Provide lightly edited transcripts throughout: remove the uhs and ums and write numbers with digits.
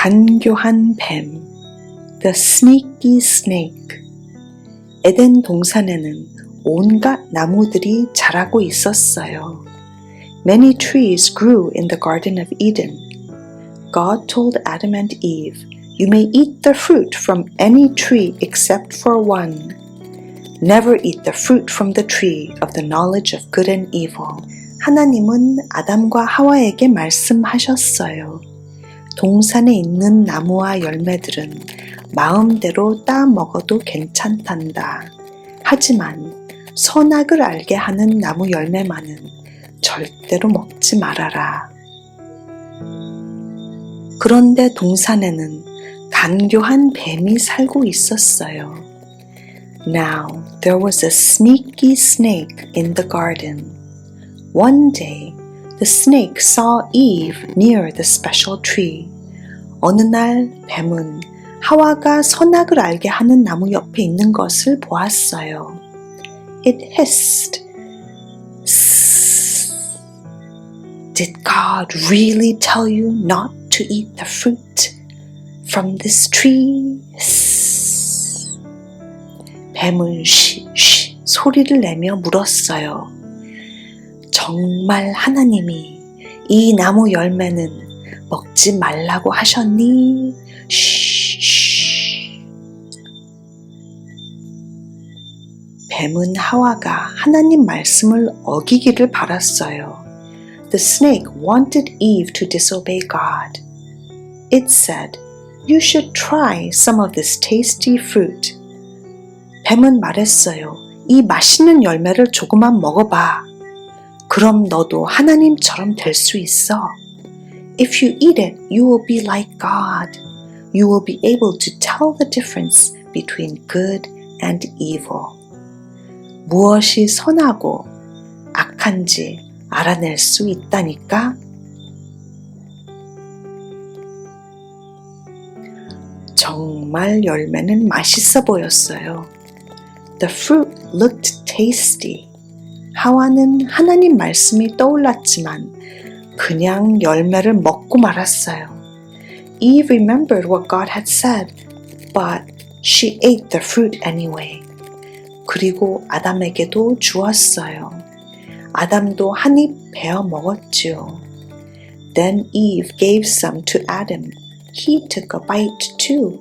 간교한 뱀, the sneaky snake. 에덴 동산에는 온갖 나무들이 자라고 있었어요. Many trees grew in the Garden of Eden. God told Adam and Eve, "You may eat the fruit from any tree except for one. Never eat the fruit from the tree of the knowledge of good and evil." 하나님은 아담과 하와에게 말씀하셨어요. 동산에 있는 나무와 열매들은 마음대로 따 먹어도 괜찮단다. 하지만 선악을 알게 하는 나무 열매만은 절대로 먹지 말아라. 그런데 동산에는 간교한 뱀이 살고 있었어요. Now there was a sneaky snake in the garden. One day, the snake saw Eve near the special tree. 어느 날 뱀은 하와가 선악을 알게 하는 나무 옆에 있는 것을 보았어요. It hissed. Did God really tell you not to eat the fruit from this tree? 뱀은 쉬쉬 소리를 내며 물었어요. 정말 하나님이 이 나무 열매는 먹지 말라고 하셨니? 쉬쉬. 뱀은 하와가 하나님 말씀을 어기기를 바랐어요. The snake wanted Eve to disobey God. It said, "You should try some of this tasty fruit." 뱀은 말했어요. 이 맛있는 열매를 조금만 먹어봐. 그럼 너도 하나님처럼 될 수 있어. If you eat it, you will be like God. You will be able to tell the difference between good and evil. 무엇이 선하고 악한지 알아낼 수 있다니까? 정말 열매는 맛있어 보였어요. The fruit looked tasty. 하와는 하나님 말씀이 떠올랐지만 그냥 열매를 먹고 말았어요. Eve remembered what God had said, but she ate the fruit anyway. 그리고 아담에게도 주었어요. 아담도 한 입 베어 먹었지요. Then Eve gave some to Adam. He took a bite too.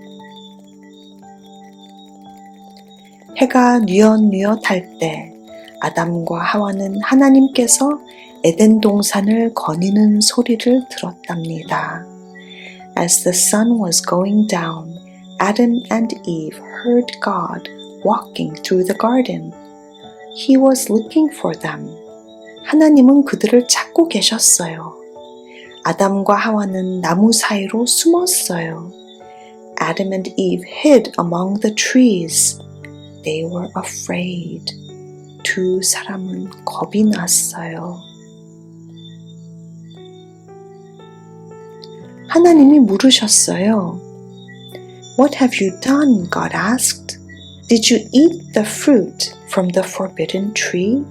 해가 뉘엿뉘엿할 때 아담과 하와는 하나님께서 에덴 동산을 거니는 소리를 들었답니다. As the sun was going down, Adam and Eve heard God walking through the garden. He was looking for them. 하나님은 그들을 찾고 계셨어요. 아담과 하와는 나무 사이로 숨었어요. Adam and Eve hid among the trees. They were afraid. 두 사람은 겁이 났어요. 하나님이 물으셨어요. What have you done? God asked. Did you eat the fruit from the forbidden tree?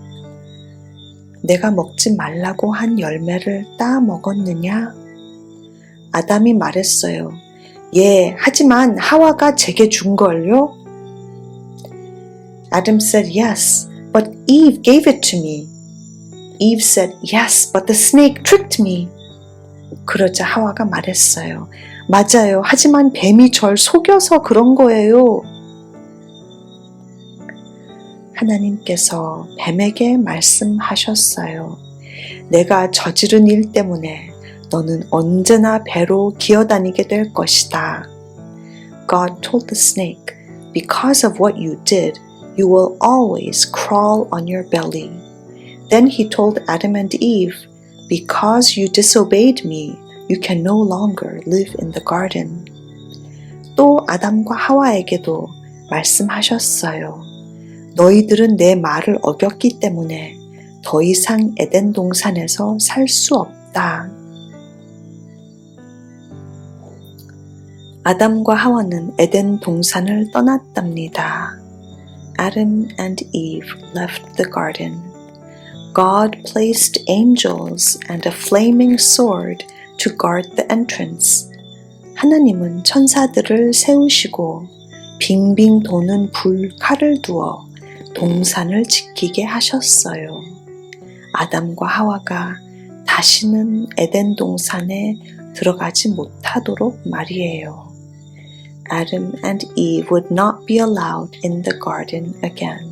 내가 먹지 말라고 한 열매를 따 먹었느냐? 아담이 말했어요. 예, 하지만 하와가 제게 준걸요? Adam said yes, but Eve gave it to me. Eve said yes, but the snake tricked me. 그러자 하와가 말했어요. 맞아요, 하지만 뱀이 절 속여서 그런 거예요. 하나님께서 뱀에게 말씀하셨어요. 내가 저지른 일 때문에 너는 언제나 배로 기어다니게 될 것이다. God told the snake, because of what you did, you will always crawl on your belly. Then he told Adam and Eve, because you disobeyed me, you can no longer live in the garden. 또 아담과 하와에게도 말씀하셨어요. 너희들은 내 말을 어겼기 때문에 더 이상 에덴 동산에서 살 수 없다. 아담과 하와는 에덴 동산을 떠났답니다. Adam and Eve left the garden. God placed angels and a flaming sword to guard the entrance. 하나님은 천사들을 세우시고 빙빙 도는 불칼을 두어 동산을 지키게 하셨어요. 아담과 하와가 다시는 에덴 동산에 들어가지 못하도록 말이에요. Adam and Eve would not be allowed in the garden again.